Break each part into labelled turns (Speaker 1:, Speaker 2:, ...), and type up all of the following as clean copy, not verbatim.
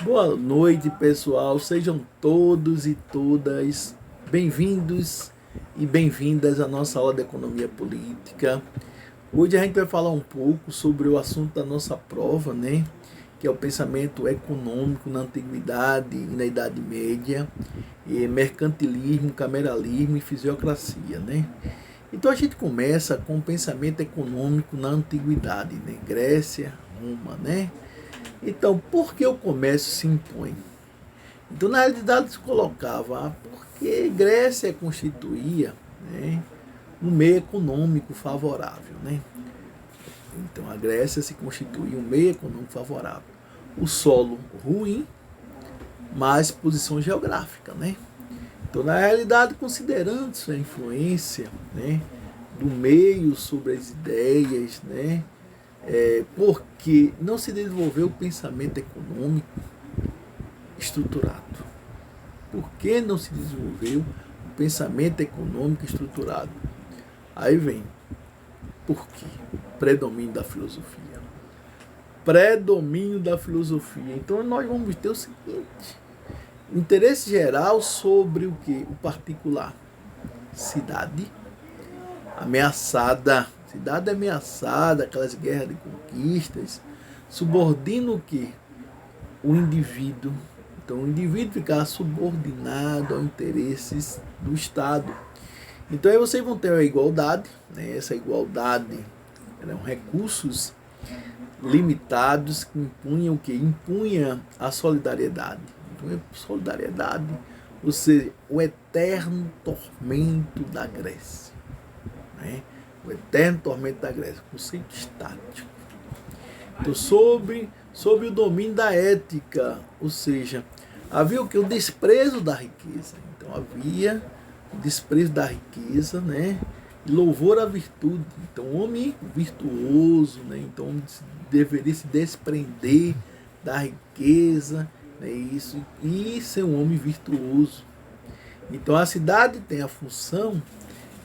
Speaker 1: Boa noite, pessoal. Sejam todos e todas bem-vindos e bem-vindas à nossa aula de Economia Política. Hoje a gente vai falar um pouco sobre o assunto da nossa prova, né? Que é o pensamento econômico na Antiguidade e na Idade Média, e mercantilismo, cameralismo e fisiocracia, né? Então a gente começa com o pensamento econômico na Antiguidade, né? Grécia, Roma, né? Então, por que o comércio se impõe? Então, na realidade, se colocava porque Grécia constituía, né, um meio econômico favorável, né? Então, a Grécia se constituía um meio econômico favorável. O solo ruim, mas posição geográfica, né? Então, na realidade, considerando-se a influência, né, do meio sobre as ideias, né? Porque não se desenvolveu o pensamento econômico estruturado. Por que não se desenvolveu o pensamento econômico estruturado? Aí vem, por quê? Predomínio da filosofia. Predomínio da filosofia. Então nós vamos ter o seguinte: interesse geral sobre o que? O particular. Cidade ameaçada. Cidade ameaçada, aquelas guerras de conquistas, subordina o quê? O indivíduo. Então, o indivíduo ficar subordinado aos interesses do Estado. Então, aí vocês vão ter a igualdade, né? Essa igualdade eram recursos limitados que impunham o quê? Impunha a solidariedade. Então, a solidariedade, ou seja, o eterno tormento da Grécia, né? O eterno tormento da Grécia, conceito estático. Então, sobre o domínio da ética, ou seja, havia o que? O desprezo da riqueza. Então, havia o desprezo da riqueza, né? E louvor à virtude. Então, o homem virtuoso, né? Então, deveria se desprender da riqueza, né? Isso, e ser um homem virtuoso. Então, a cidade tem a função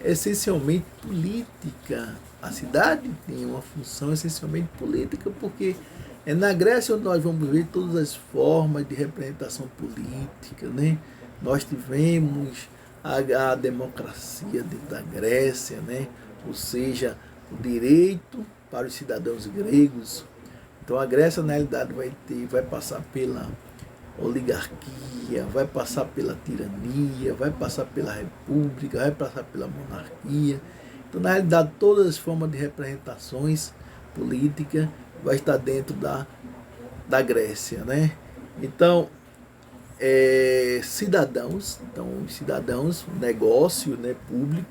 Speaker 1: essencialmente política. A cidade tem uma função essencialmente política, porque é na Grécia onde nós vamos ver todas as formas de representação política, né? Nós tivemos a democracia dentro da Grécia, né? Ou seja, o direito para os cidadãos gregos. Então a Grécia, na realidade, vai passar pela oligarquia, vai passar pela tirania, vai passar pela república, vai passar pela monarquia. Então, na realidade, todas as formas de representações políticas vai estar dentro da Grécia, né? Então, cidadãos, negócio, né, público.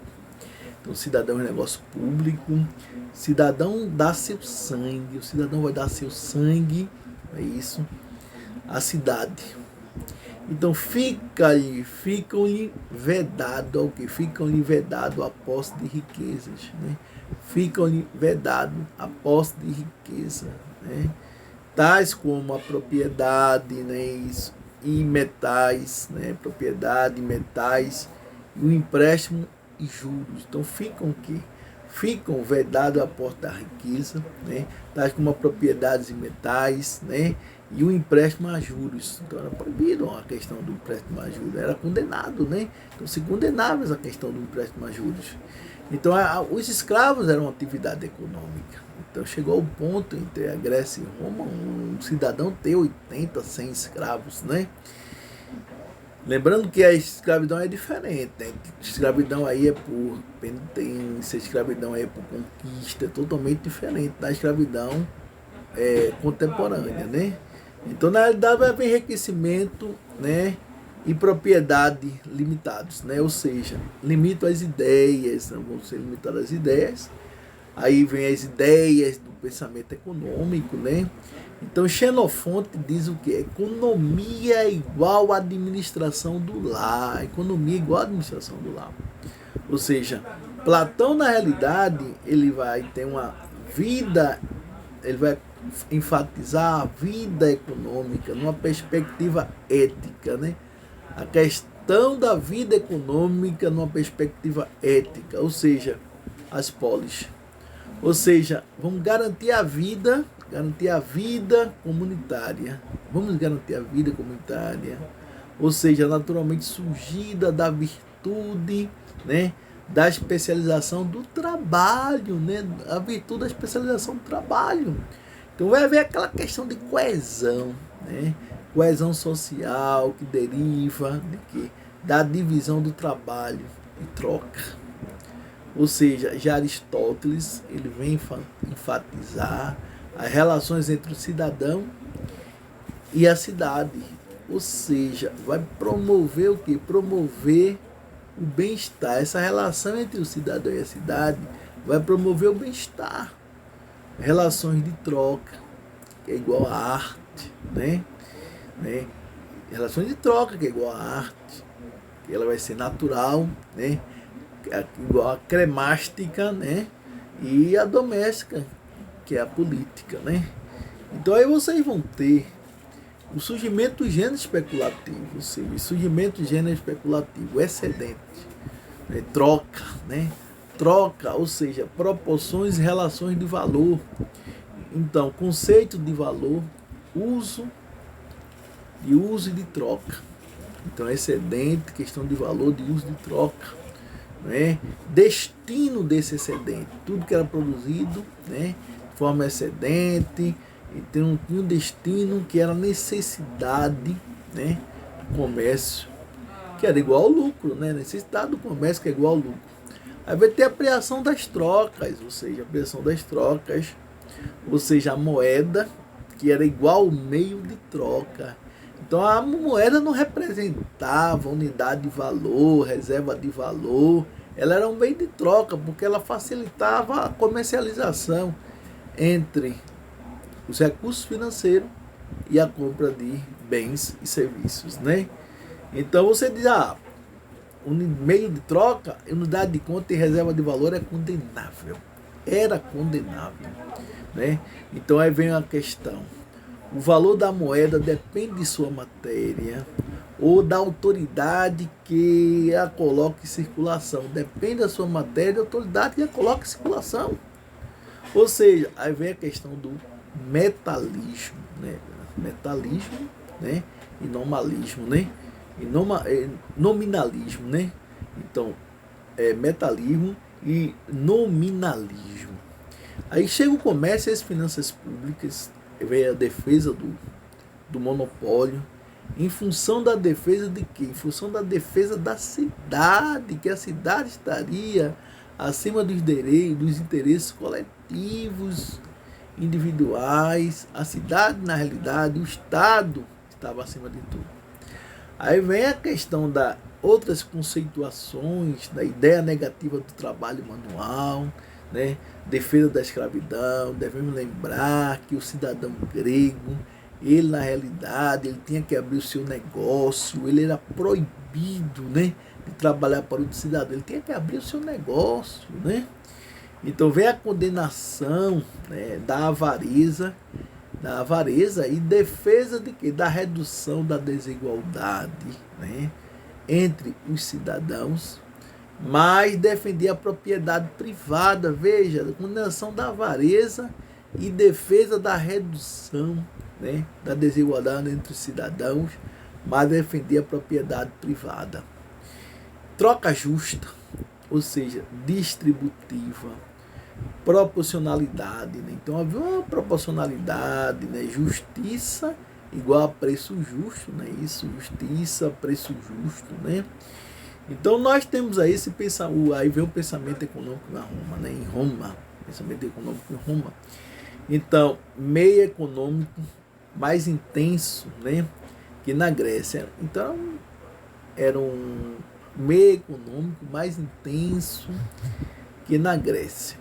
Speaker 1: Então, cidadão é negócio público. Cidadão dá seu sangue, o cidadão vai dar seu sangue, é isso. A cidade. Então ficam-lhe vedado ao que? Ficam-lhe vedado a posse de riquezas, né? Ficam-lhe vedado a posse de riqueza, né? Tais como a propriedade, né? Isso, e metais, né? Propriedade, metais, e o empréstimo e juros. Então ficam o quê? Ficam vedados a posse da riqueza, né? Tais como a propriedades e metais, né? E o empréstimo a juros. Então era proibido a questão do empréstimo a juros, era condenado, né? Então se condenava essa questão do empréstimo a juros. Então os escravos eram uma atividade econômica. Então chegou ao ponto entre a Grécia e Roma, um cidadão ter 80, 100 escravos, né? Lembrando que a escravidão é diferente, né? Escravidão aí é por penitência, escravidão aí é por conquista, é totalmente diferente da escravidão contemporânea, né? Então, na realidade, vai haver enriquecimento, né, e propriedade limitados, né? Ou seja, limito as ideias, não vão ser limitadas as ideias. Aí vem as ideias do pensamento econômico, né? Então, Xenofonte diz o quê? Economia é igual à administração do lar. Economia é igual à administração do lar. Ou seja, Platão, na realidade, ele vai ter uma vida, ele vai enfatizar a vida econômica numa perspectiva ética, né? A questão da vida econômica numa perspectiva ética, ou seja, as polis. Ou seja, vamos garantir a vida garantir a vida comunitária. Vamos garantir a vida comunitária. Ou seja, naturalmente surgida da virtude, né, da especialização do trabalho, né, a virtude da especialização do trabalho. Então vai haver aquela questão de coesão, né, coesão social que deriva de quê? Da divisão do trabalho e troca. Ou seja, já Aristóteles ele vem enfatizar as relações entre o cidadão e a cidade. Ou seja, vai promover o quê? Promover o bem-estar. Essa relação entre o cidadão e a cidade vai promover o bem-estar. Relações de troca, que é igual à arte, né? Relações de troca, que é igual à arte, que ela vai ser natural, né? Igual a cremástica, né? E a doméstica, que é a política, né? Então aí vocês vão ter o surgimento do gênero especulativo, ou seja, o surgimento do gênero especulativo, excedente, né? Troca, né? Troca, ou seja, proporções e relações de valor. Então, conceito de valor, uso e de troca. Então, excedente, questão de valor, de uso, de troca, né? Destino desse excedente, tudo que era produzido, né, de forma excedente, e tinha um destino que era necessidade, né, do comércio, que era igual ao lucro, né? Necessidade do comércio que é igual ao lucro. Aí vai ter a ampliação das trocas, ou seja, a ampliação das trocas, ou seja, a moeda, que era igual ao meio de troca. Então a moeda não representava unidade de valor, reserva de valor, ela era um meio de troca, porque ela facilitava a comercialização entre os recursos financeiros e a compra de bens e serviços, né? Então você diz, meio de troca, unidade de conta e reserva de valor é condenável. Era condenável, né? Então aí vem a questão. O valor da moeda depende de sua matéria ou da autoridade que a coloca em circulação. Depende da sua matéria e da autoridade que a coloca em circulação. Ou seja, aí vem a questão do metalismo, né? Metalismo, né? E normalismo, né? E nominalismo, né? Então, metalismo e nominalismo. Aí chega o comércio e as finanças públicas, vem a defesa do monopólio, em função da defesa de quê? Em função da defesa da cidade, que a cidade estaria acima dos interesses coletivos, individuais. A cidade, na realidade, o Estado estava acima de tudo. Aí vem a questão da outras conceituações, da ideia negativa do trabalho manual, né? Defesa da escravidão. Devemos lembrar que o cidadão grego, ele na realidade, ele tinha que abrir o seu negócio, ele era proibido, né, de trabalhar para o cidadão, ele tinha que abrir o seu negócio, né? Então vem a condenação, né, da avareza e defesa de quê? Da redução da desigualdade, né, entre os cidadãos, mas defendia a propriedade privada. Veja, a condenação da avareza e defesa da redução, né, da desigualdade entre os cidadãos, mas defendia a propriedade privada. Troca justa, ou seja, distributiva, proporcionalidade, né? Então havia uma proporcionalidade, né? Justiça igual a preço justo, né? Isso, justiça, preço justo, né? Então nós temos aí esse pensamento, aí vem o pensamento econômico na Roma, né? Em Roma, pensamento econômico em Roma. Então, meio econômico mais intenso, né, que na Grécia. Então, era um meio econômico mais intenso que na Grécia.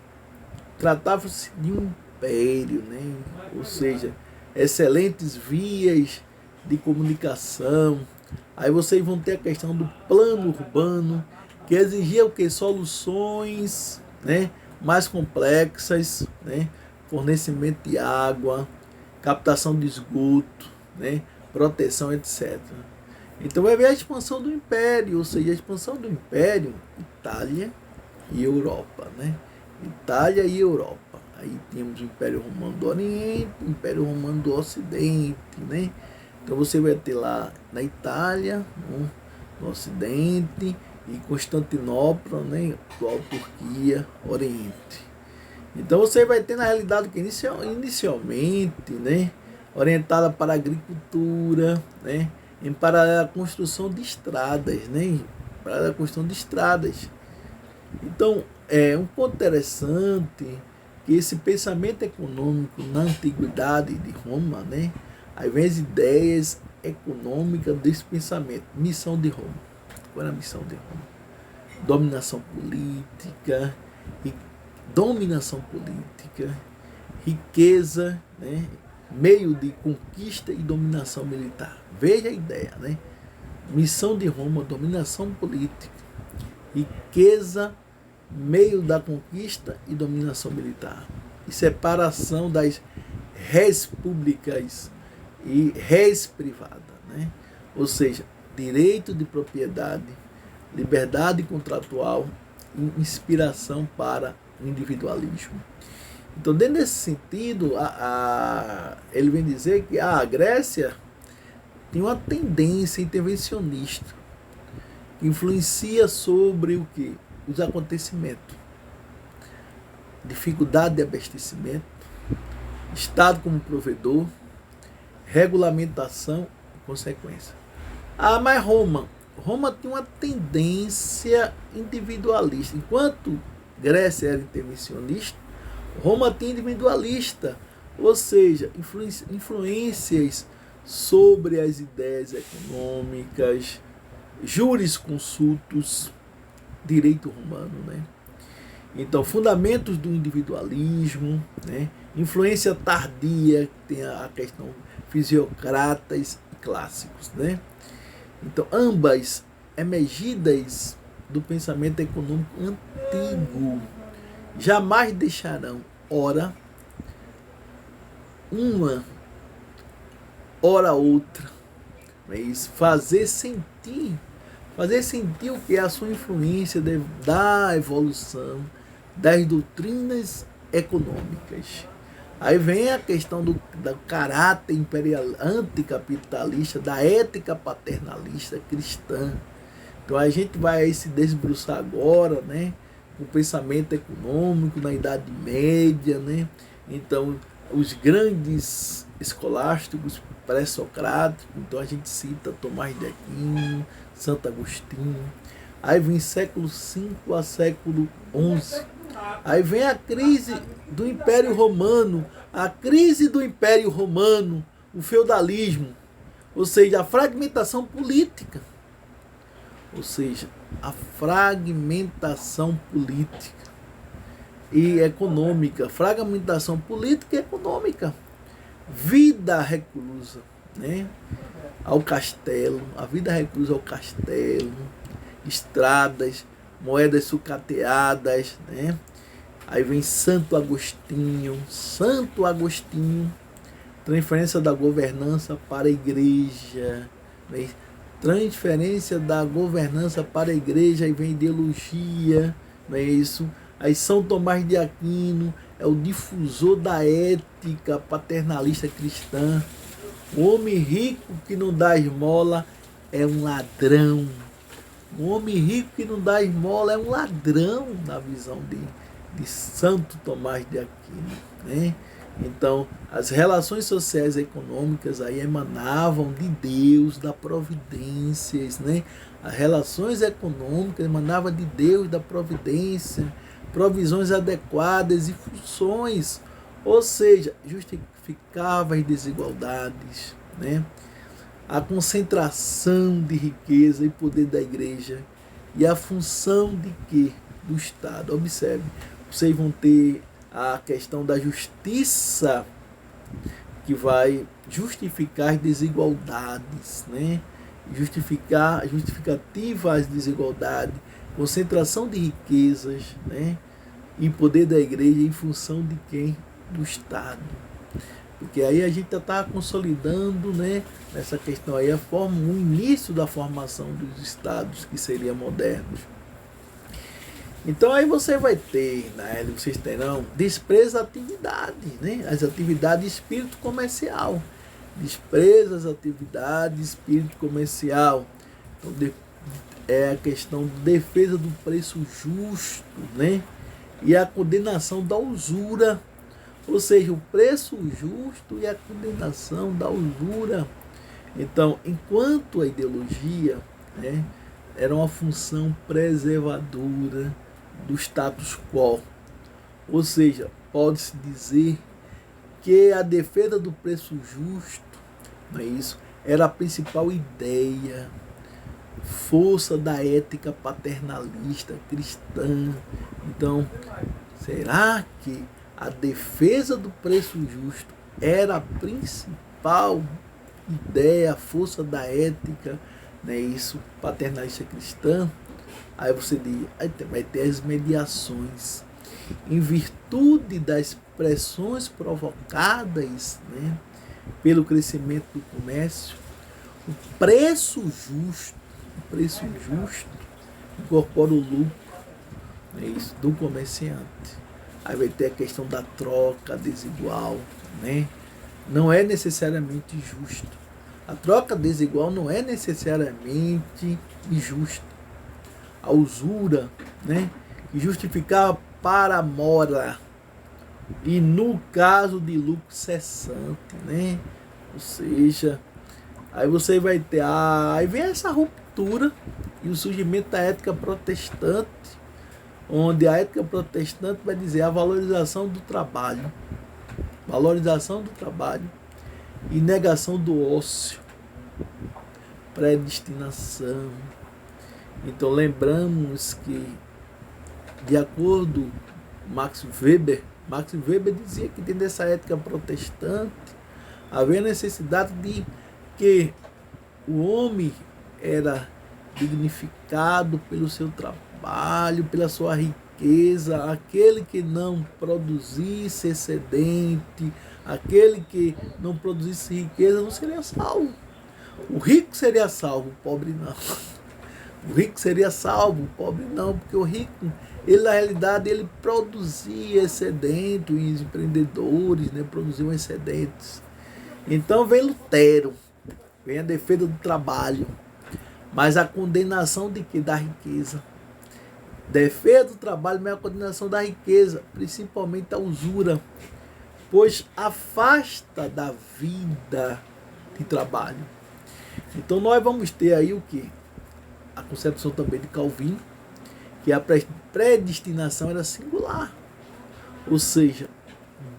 Speaker 1: Tratava-se de um império, né? Ou seja, excelentes vias de comunicação. Aí vocês vão ter a questão do plano urbano, que exigia o que? Soluções, né, mais complexas, né? Fornecimento de água, captação de esgoto, né, proteção, etc. Então vai ver a expansão do Império, ou seja, a expansão do Império, Itália e Europa, né? Itália e Europa. Aí tínhamos o Império Romano do Oriente, o Império Romano do Ocidente, né? Então você vai ter lá na Itália, no Ocidente, e Constantinopla, né? Atual Turquia, Oriente. Então você vai ter na realidade que inicialmente, né? Orientada para a agricultura, né? Em paralelo à construção de estradas, né? Para a construção de estradas. Então, é um ponto interessante que esse pensamento econômico na antiguidade de Roma, né? Aí vem as ideias econômicas desse pensamento. Missão de Roma. Qual era a missão de Roma? Dominação política, riqueza, né? Meio de conquista e dominação militar. Veja a ideia, né? Missão de Roma, dominação política, riqueza, meio da conquista e dominação militar. E separação das res públicas e res privada, né? Ou seja, direito de propriedade, liberdade contratual e inspiração para o individualismo. Então, dentro desse sentido, ele vem dizer que a Grécia tem uma tendência intervencionista que influencia sobre o que? Os acontecimentos. Dificuldade de abastecimento, Estado como provedor, regulamentação e consequência. Mas Roma tem uma tendência individualista. Enquanto Grécia era intervencionista, Roma tem individualista, ou seja, influências sobre as ideias econômicas, jurisconsultos, direito romano, né? Então, fundamentos do individualismo, né? Influência tardia, que tem a questão fisiocratas e clássicos, né? Então, ambas emergidas do pensamento econômico antigo jamais deixarão, ora uma, ora outra, mas fazer sentir o que é a sua influência da evolução das doutrinas econômicas. Aí vem a questão do caráter imperial, anticapitalista, da ética paternalista cristã. Então a gente vai se desbruçar agora, né, o pensamento econômico na Idade Média, né? Então os grandes escolásticos pré-socráticos, então a gente cita Tomás de Aquino, Santo Agostinho. Aí vem século V a século XI. Aí vem a crise do Império Romano, o feudalismo, ou seja, a fragmentação política. E econômica, fragmentação política e econômica, vida reclusa, né? Ao castelo, a vida reclusa ao castelo, estradas, moedas sucateadas, né? Aí vem Santo Agostinho, transferência da governança para a igreja, né? Transferência da governança para a igreja, aí vem ideologia, não é isso? Aí São Tomás de Aquino é o difusor da ética paternalista cristã. O homem rico que não dá esmola é um ladrão. O homem rico que não dá esmola é um ladrão, na visão de Santo Tomás de Aquino, né? Então, as relações sociais e econômicas aí emanavam de Deus, da providência, né? As relações econômicas emanavam de Deus, da providência, provisões adequadas e funções, ou seja, justificava as desigualdades, né? A concentração de riqueza e poder da igreja e a função de quê? Do Estado. Observe, vocês vão ter a questão da justiça, que vai justificar as desigualdades, né? Justificativa às desigualdades, concentração de riquezas, né? E poder da igreja em função de quem? Do Estado. Porque aí a gente está consolidando, né, nessa questão aí o início da formação dos estados que seriam modernos. Então aí você vai ter, né, vocês terão desprezo às atividades, né? As atividades de espírito comercial. Desprezo às atividades de espírito comercial. Então, é a questão de defesa do preço justo, né? E a condenação da usura. Ou seja, o preço justo e a condenação da usura. Então, enquanto a ideologia, né, era uma função preservadora do status quo, ou seja, pode-se dizer que a defesa do preço justo, não é isso, era a principal ideia, força da ética paternalista cristã. Então, será que a defesa do preço justo era a principal ideia, a força da ética, né, isso, paternalista cristã? Aí você diz, aí vai ter as mediações. Em virtude das pressões provocadas, né, pelo crescimento do comércio, o preço justo incorpora o lucro, né, isso, do comerciante. Aí vai ter a questão da troca desigual, né? Não é necessariamente justo. A troca desigual não é necessariamente injusta. A usura, né, que justificava para a mora, e no caso de lucro cessante, né? Ou seja, aí você vai ter, aí vem essa ruptura e o surgimento da ética protestante, onde a ética protestante vai dizer a valorização do trabalho e negação do ócio, predestinação. Então lembramos que, de acordo com Max Weber dizia que dentro dessa ética protestante havia necessidade de que o homem era dignificado pelo seu trabalho, pela sua riqueza, aquele que não produzisse excedente, aquele que não produzisse riqueza não seria salvo. O rico seria salvo, o pobre não. O rico seria salvo, o pobre não, porque o rico, ele na realidade, ele produzia excedentes, os empreendedores, né, produziam excedentes. Então vem Lutero, vem a defesa do trabalho, mas a condenação de que? Da riqueza. Defesa do trabalho, mas a condenação da riqueza, principalmente a usura, pois afasta da vida de trabalho. Então nós vamos ter aí o que? A concepção também de Calvin, que a predestinação era singular, ou seja,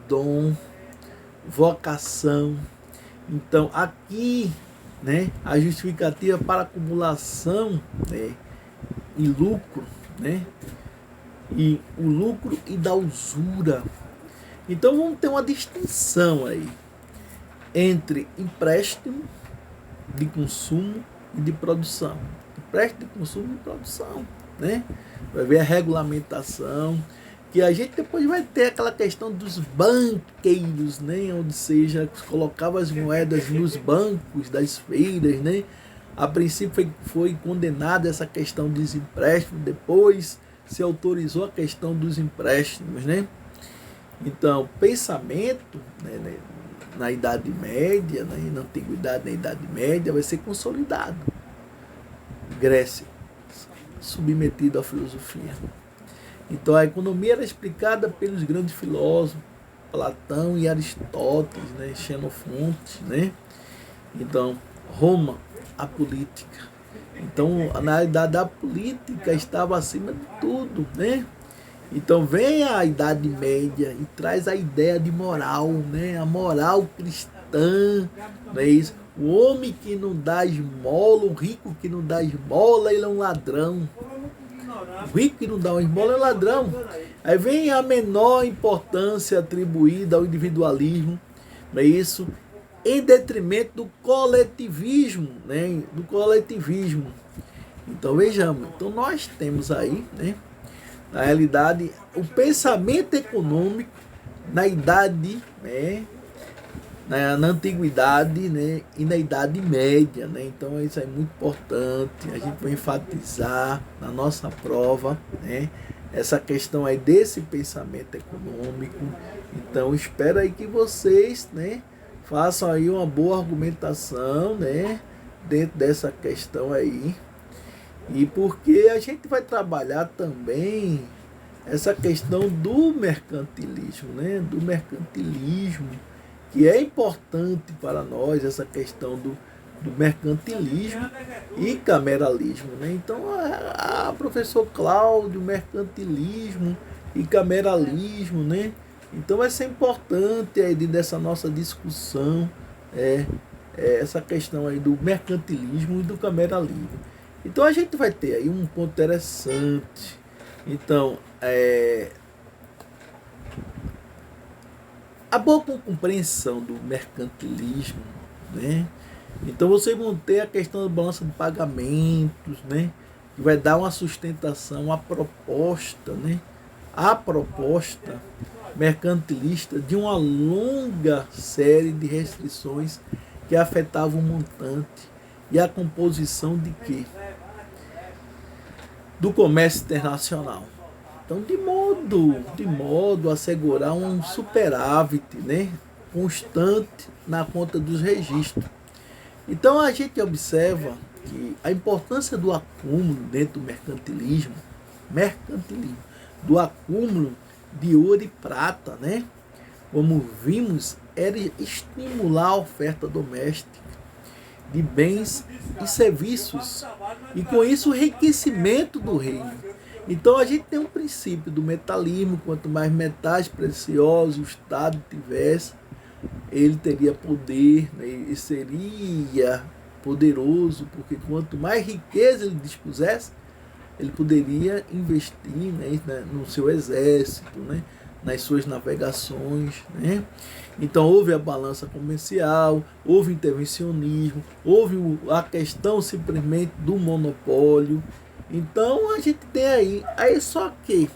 Speaker 1: dom, vocação. Então aqui, né, a justificativa para acumulação, né, e lucro, né, e o lucro e da usura. Então vamos ter uma distinção aí entre empréstimo de consumo e de produção. Empréstimo de consumo e produção, né? Vai ver a regulamentação, que a gente depois vai ter aquela questão dos banqueiros, né? Onde seja, colocava as moedas nos bancos das feiras, né? A princípio foi condenada essa questão dos empréstimos, depois se autorizou a questão dos empréstimos, né? Então, pensamento, né, na Idade Média, né, na Antiguidade, na Idade Média, vai ser consolidado. Grécia, submetida à filosofia. Então, a economia era explicada pelos grandes filósofos, Platão e Aristóteles, né, Xenofonte, né? Então, Roma, a política. Então, na realidade, a política estava acima de tudo, né? Então vem a Idade Média e traz a ideia de moral, né? A moral cristã, não é isso? O homem que não dá esmola, o rico que não dá esmola, ele é um ladrão. O rico que não dá uma esmola é um ladrão. Aí vem a menor importância atribuída ao individualismo, não é isso? Em detrimento do coletivismo, né? Do coletivismo. Então vejamos, então nós temos aí, né, na realidade, o pensamento econômico na idade, né, na antiguidade, né, e na Idade Média, né? Então isso é muito importante, a gente vai enfatizar na nossa prova, né, essa questão aí desse pensamento econômico. Então, espero aí que vocês, né, façam aí uma boa argumentação, né, dentro dessa questão aí. E porque a gente vai trabalhar também essa questão do mercantilismo, né, do mercantilismo, que é importante para nós, essa questão do mercantilismo e cameralismo, né? Então, professor Cláudio, mercantilismo e cameralismo, né? Então, vai ser importante aí dessa nossa discussão essa questão aí do mercantilismo e do cameralismo. Então, a gente vai ter aí um ponto interessante. Então, a boa compreensão do mercantilismo, né? Então vocês vão ter a questão da balança de pagamentos, né? Que vai dar uma sustentação à proposta, né? A proposta mercantilista de uma longa série de restrições que afetavam o montante e a composição de quê? Do comércio internacional. Então, de modo a assegurar um superávit, né, constante na conta dos registros. Então, a gente observa que a importância do acúmulo dentro do mercantilismo, do acúmulo de ouro e prata, né, como vimos, era estimular a oferta doméstica de bens e serviços, e com isso o enriquecimento do reino. Então a gente tem um princípio do metalismo: quanto mais metais preciosos o Estado tivesse, ele teria poder, né? Ele seria poderoso, porque quanto mais riqueza ele dispusesse, ele poderia investir, né, no seu exército, né, nas suas navegações, né? Então houve a balança comercial, houve intervencionismo, houve a questão simplesmente do monopólio. Então a gente tem aí só que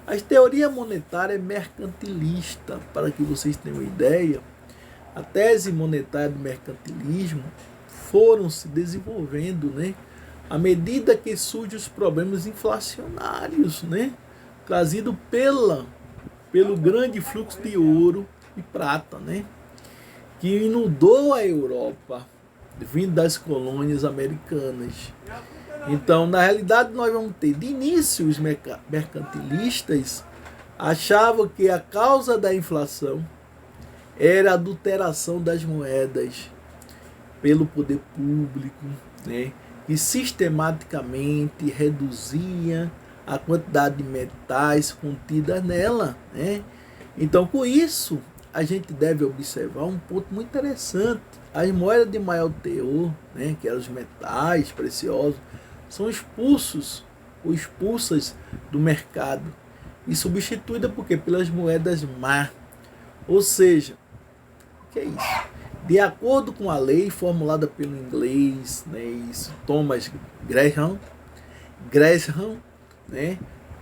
Speaker 1: a teoria monetária é mercantilista. Para que vocês tenham uma ideia, a tese monetária do mercantilismo foram se desenvolvendo, né, à medida que surgem os problemas inflacionários, né, trazido pelo grande fluxo de ouro e prata, né, que inundou a Europa, vindo das colônias americanas. Então, na realidade, nós vamos ter, de início, os mercantilistas achavam que a causa da inflação era a adulteração das moedas pelo poder público, né, que sistematicamente reduzia a quantidade de metais contidas nela, né? Então, com isso, a gente deve observar um ponto muito interessante. As moedas de maior teor, né, que eram os metais preciosos, são expulsas do mercado e substituídas por quê? Pelas moedas má. Ou seja, o que é isso? De acordo com a lei formulada pelo inglês, né, isso, Thomas Gresham, né,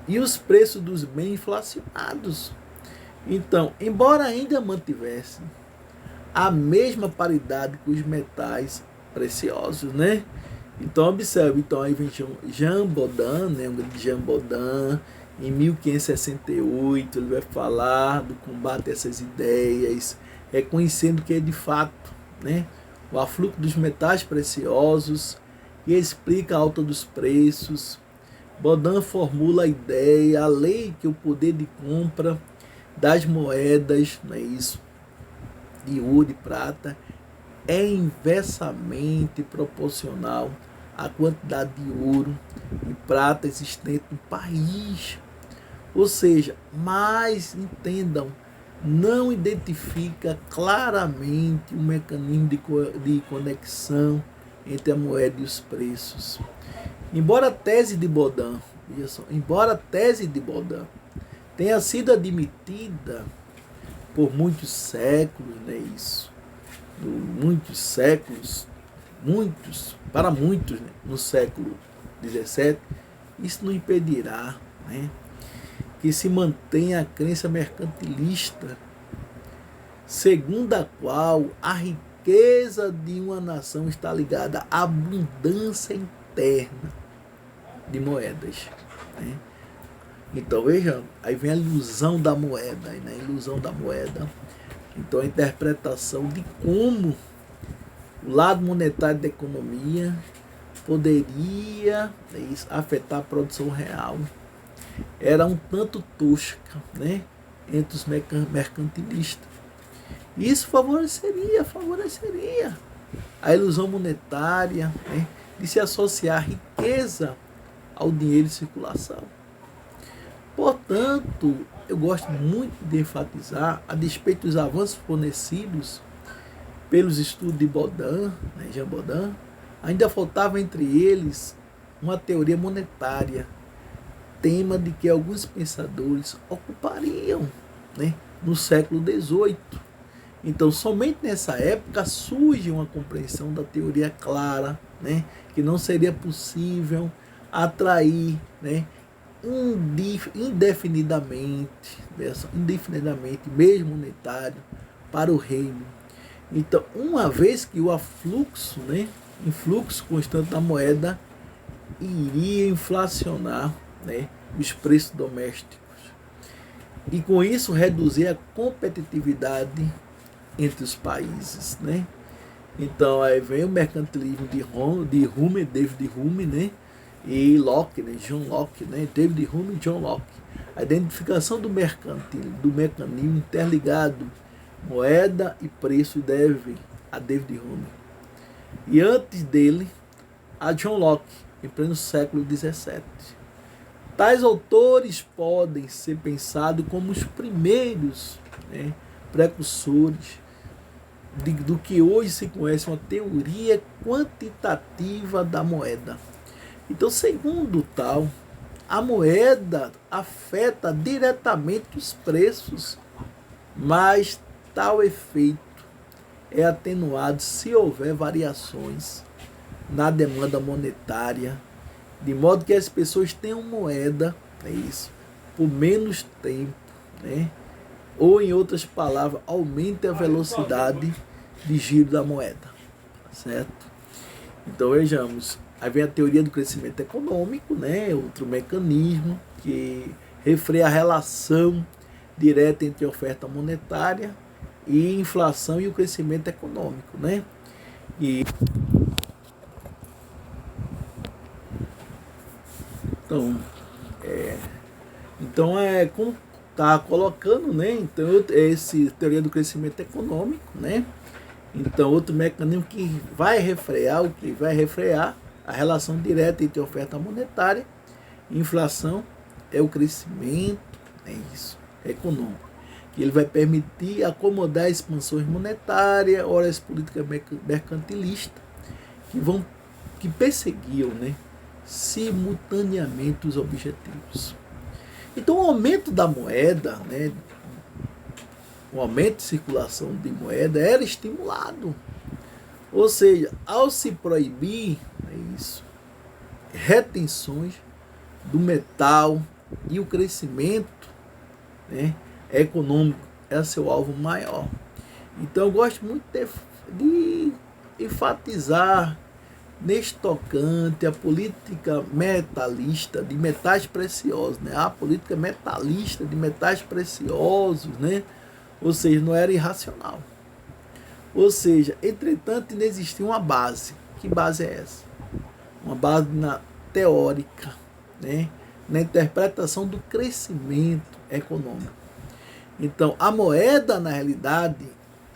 Speaker 1: e os preços dos bens inflacionados. Então, embora ainda mantivesse a mesma paridade com os metais preciosos, né? Então, observe, então aí vem Jean Bodin, né, o grande Jean Bodin, em 1568, ele vai falar do combate a essas ideias, reconhecendo que é de fato, né, o afluxo dos metais preciosos, e explica a alta dos preços. Bodin formula a ideia, a lei que o poder de compra das moedas, não é isso, de ouro e prata, é inversamente proporcional à quantidade de ouro e prata existente no país. Ou seja, mas entendam, não identifica claramente o mecanismo de conexão entre a moeda e os preços. Embora a tese de Bodin tenha sido admitida por muitos séculos, né, para muitos, né, no século XVII, isso não impedirá, né, que se mantenha a crença mercantilista, segundo a qual a riqueza de uma nação está ligada à abundância interna de moedas, né? Então veja, aí vem a ilusão da moeda, né? A ilusão da moeda. Então a interpretação de como o lado monetário da economia poderia, né, afetar a produção real. Era um tanto tosca, né, entre os mercantilistas. Isso favoreceria a ilusão monetária, né, de se associar a riqueza ao dinheiro em circulação. Portanto, eu gosto muito de enfatizar, a despeito dos avanços fornecidos pelos estudos de Baudin, né, Jean Baudin, ainda faltava entre eles uma teoria monetária, tema de que alguns pensadores ocupariam, né, no século XVIII. Então, somente nessa época surge uma compreensão da teoria clara, né, que não seria possível atrair, né, indefinidamente, mesmo monetário, para o reino. Então, uma vez que o afluxo, né, influxo constante da moeda iria inflacionar, né, os preços domésticos e com isso reduzir a competitividade entre os países, né? Então aí vem o mercantilismo de Hume, David Hume, né? E Locke, né? John Locke, né? David Hume e John Locke. A identificação do mecanismo interligado, moeda e preço deve a David Hume. E antes dele, a John Locke, em pleno século XVII. Tais autores podem ser pensados como os primeiros, né, precursores do que hoje se conhece uma teoria quantitativa da moeda. Então, segundo tal, a moeda afeta diretamente os preços, mas tal efeito é atenuado se houver variações na demanda monetária, de modo que as pessoas tenham moeda, é isso, por menos tempo, né? Ou, em outras palavras, aumente a velocidade de giro da moeda, certo? Então, vejamos, aí vem a teoria do crescimento econômico, né? Outro mecanismo que refreia a relação direta entre a oferta monetária e inflação e o crescimento econômico, né? E então, como está colocando, né? Então, esse teoria do crescimento econômico, né? Então, outro mecanismo que vai refrear, a relação direta entre oferta monetária e inflação é o crescimento, é isso, econômico. Que ele vai permitir acomodar expansões monetárias, ora as políticas mercantilistas, que perseguiam, né, simultaneamente os objetivos. Então, o aumento da moeda, né, o aumento de circulação de moeda era estimulado. Ou seja, ao se proibir, retenções do metal e o crescimento, né, econômico é seu alvo maior. Então, eu gosto muito de enfatizar neste tocante a política metalista de metais preciosos, né? A política metalista de metais preciosos, né? Ou seja, não era irracional. Ou seja, entretanto, ainda existia uma base. Que base é essa? Uma base teórica, né? Na interpretação do crescimento econômico. Então, a moeda, na realidade,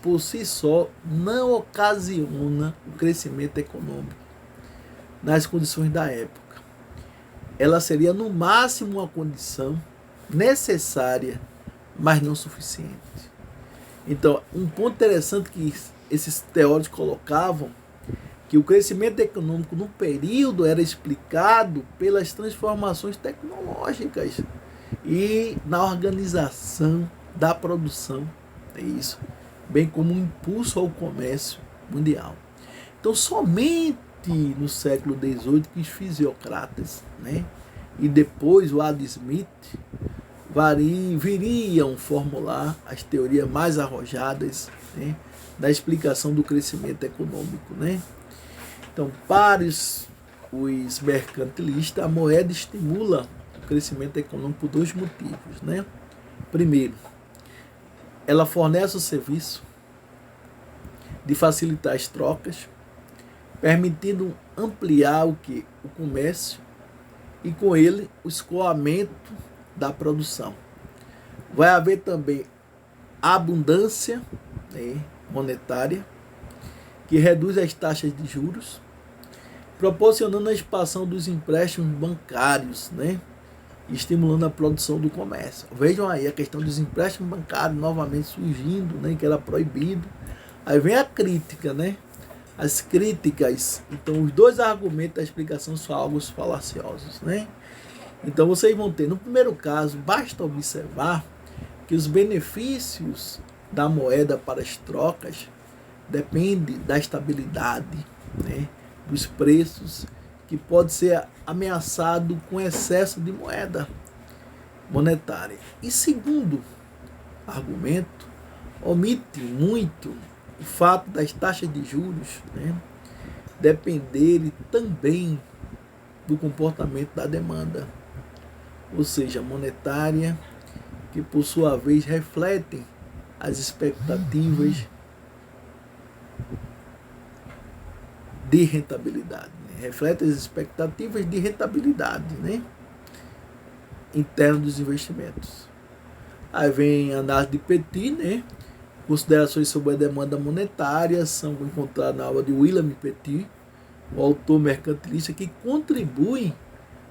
Speaker 1: por si só, não ocasiona o crescimento econômico nas condições da época. Ela seria, no máximo, uma condição necessária, mas não suficiente. Então, um ponto interessante que esses teóricos colocavam, que o crescimento econômico no período era explicado pelas transformações tecnológicas e na organização da produção, é isso, bem como um impulso ao comércio mundial. Então, somente no século XVIII que os fisiocratas, né, e depois o Adam Smith viriam formular as teorias mais arrojadas, né, da explicação do crescimento econômico, né? Então, para os mercantilistas, a moeda estimula o crescimento econômico por dois motivos, né? Primeiro, ela fornece o serviço de facilitar as trocas, permitindo ampliar o comércio e com ele o escoamento da produção. Vai haver também abundância, né, monetária, que reduz as taxas de juros, proporcionando a expansão dos empréstimos bancários, né, estimulando a produção do comércio. Vejam aí a questão dos empréstimos bancários novamente surgindo, né, que era proibido. Aí vem a crítica, né? As críticas. Então, os dois argumentos da explicação são algo falaciosos, né? Então, vocês vão ter, no primeiro caso, basta observar que os benefícios da moeda para as trocas dependem da estabilidade, né, dos preços, que pode ser ameaçado com excesso de moeda monetária. E segundo argumento, omite muito o fato das taxas de juros, né, dependerem também do comportamento da demanda, ou seja, monetária, que por sua vez refletem as expectativas de rentabilidade, né? Reflete as expectativas de rentabilidade, né, interna dos investimentos. Aí vem a análise de Petit, né? Considerações sobre a demanda monetária são encontradas na obra de William Petit, o autor mercantilista, que contribui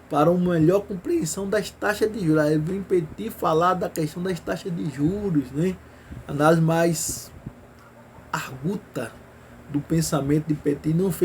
Speaker 1: para uma melhor compreensão das taxas de juros. Aí vem Petit falar da questão das taxas de juros, né? Análise mais arguta do pensamento de Petit não fez